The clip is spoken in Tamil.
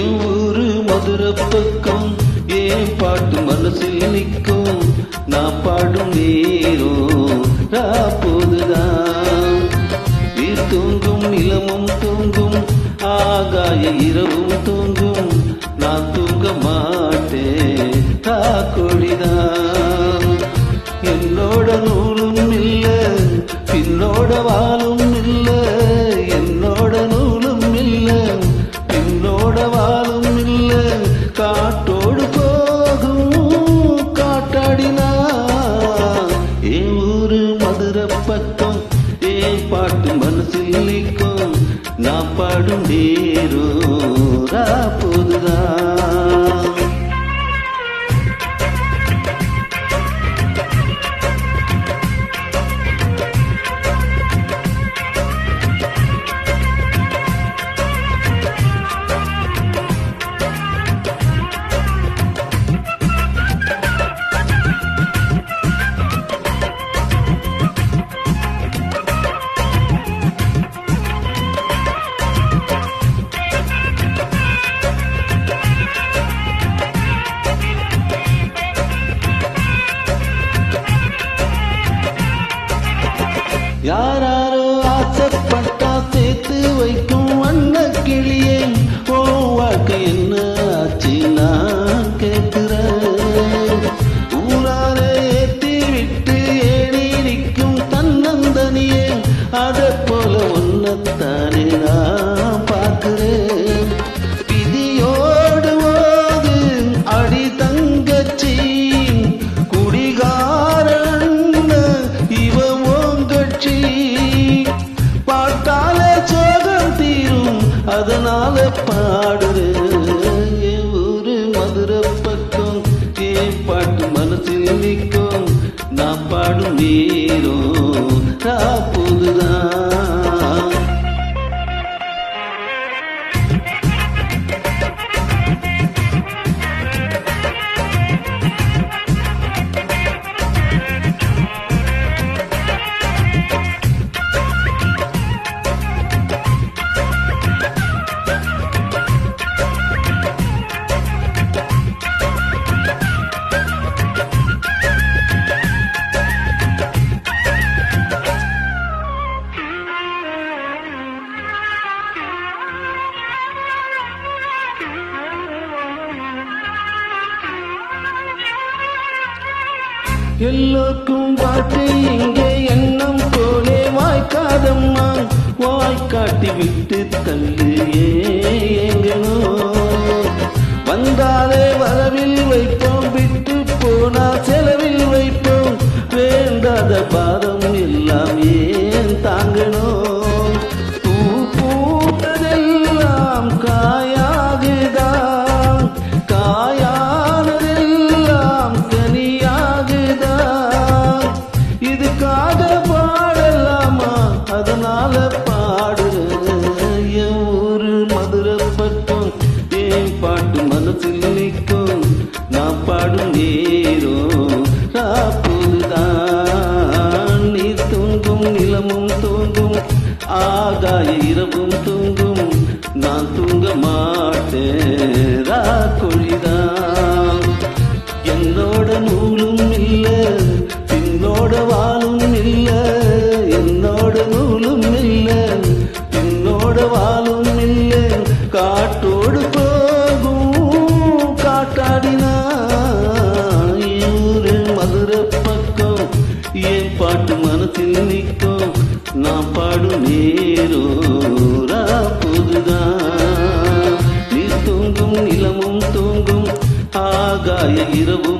ஊரு மதுரை பக்கம் ஏன் பாட்டு மனசில் நிற்கும். நான் பாடும் நேரம் போதுதான். நீர் தூங்கும் நிலமும் தூங்கும், ஆகாய இரவும் தூங்கும். நான் தூங்க மாட்டேன் தாக்கொழிதான். என்னோட நூலும் இல்ல, பின்னோட வாழும் இல்ல. என்னோட நூலும் இல்ல, பின்னோட வாழும் இல்ல. காட்டோடு போகும் காட்டாடினா. என் ஊரு மதுரை பக்கம் ஏன் பாட்டு மனசில் நிற்கும். நான் பாடும் நேரம் போதுதான். யாராரோ ஆசைப்பட்டா சேர்த்து வைக்கும் வண்ண கிளியே. ஓ வாழ்க்கை என்ன ஆச்சு நான் கேட்கிறேன். ஊராரே ஏற்றி விட்டு ஏறி நிற்கும் தன்னந்தனியே. அதை போல ஒன்னத்தானே நான் பார்க்கிறேன். விதியோடு ஓது அடி தங்கச்சி, பாட்டாலே சோகம் தீரும் அதனால பாடுறேன். என் ஊரு மதுரை பக்கம் ஏன் பாட்டு மனசில் நிற்கும். நான் பாடும் நேரம் போதுதான். எல்லோருக்கும் பாட்டு இங்கே எண்ணம் போலே வாய்க்காதம்மா. வாய்க்காட்டி விட்டு தள்ளு ஏங்கனோ. வந்தாலே வரவில் வைப்போம், விட்டு போனா செலவில் வைப்போம். வேண்டாத பாரம் எல்லாம் ஏன் தாங்கணும். பூ பூத்ததெல்லாம் காயாகுதான், காயானதெல்லாம் கனியாகுதான். இதுக்காக பாடலாமா அதனால பாடுறேன். என் ஊரு மதுரை பக்கம் ஏன் பாட்டு மனசில் நிற்கும். நான் பாடும் நேரம் போதுதான். நீர் தூங்கும் நிலமும் தூங்கும், ஆகாய இரவும் தூங்கும். நான் தூங்க மாட்டேன் கொழிதான். என்னோட நூலும் இல்ல, பின்னோட வாழும் இல்ல. என்னோட நூலும் இல்ல, பின்னோட வாழும் இல்ல. காட்டோடு போகும் காட்டாடினா. ஊரு மதுரை பக்கம் ஏன் பாட்டு மனசில் நிற்கும். நான் பாடும் நேரம் போதுதான். நீ தூங்கும் நிலமும் தூங்கும், ஆகாய இரவும்